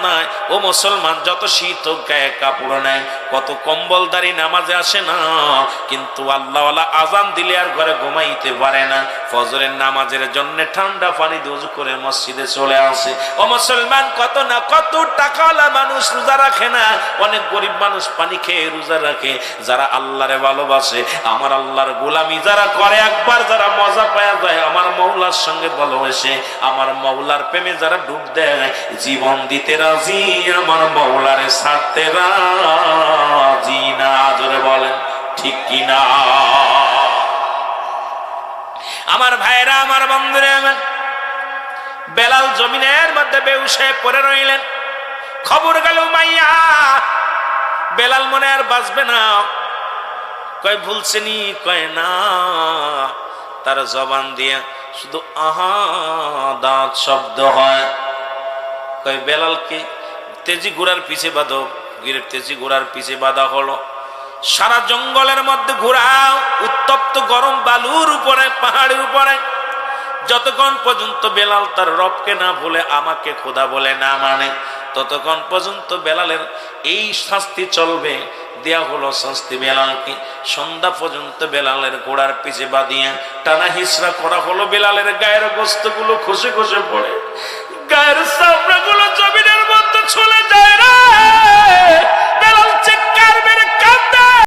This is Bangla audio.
নাই। ও মুসলমান, যত শীত হোক গায়ে কাপড় নেয়, কত কম্বলদারি নামাজে আসে না, কিন্তু আল্লাহওয়ালা আজান দিলে আর ঘরে ঘুমাইতে পারে না। ফজরের নামাজের জন্য ঠান্ডা পানি দিয়ে ওযু করে মসজিদে চলে আসে। ও মুসলমান, কত না কত টাকাওয়ালা মানুষ রোজা রাখে না, অনেক গরিব মানুষ পানি খেয়ে রোজা রাখে। যারা আল্লাহরে ভালোবাসে, আমার আল্লাহর গোলামি যারা করে, একবার যারা মজা পাওয়া যায় আমার মওলার সঙ্গে ভালোবাসে, আমার মওলার প্রেমে যারা ডুব দেয়, জীবন দিতে রাজি, আমার মওলারে ছাড়তে রাজি না। জোরে বলেন ঠিক কিনা? আমার ভাইরা, আমার বন্ধুরা, বেলাল জমিনের মধ্যে বেহুশ হয়ে পড়ে রইলেন। খবর গেল মাইয়া, বেলাল মনে আর বাঁচবে না। কয় ভুলছেনি? কয় না। তার জবান দিয়ে শুধু আহা দাঁত শব্দ হয়। কয় বেলালকে তেজি ঘোড়ার পিছে বাঁধো। তেজি ঘোড়ার পিছে বাঁধা হলো। সারা জঙ্গলের মধ্যে ঘোরাও, উত্তপ্ত গরম বালুর উপরে, পাহাড়ের উপরে, যতক্ষণ পর্যন্ত বেলাল তার রবকে না বলে, আমাকে খোদা বলে না মানে, ততক্ষণ পর্যন্ত বেলালের এই শাস্তি চলবে। দেয়া হলো শাস্তি বেলালকে। সন্ধ্যা পর্যন্ত বেলালের ঘোড়ার পিছে বাঁধিয়ে টানা হিসরা করা হলো। বেলালের গায়ের গোস্তগুলো খসে খসে পড়ে, গায়ের চামড়াগুলো জমিনের মধ্যে চলে যায় রে।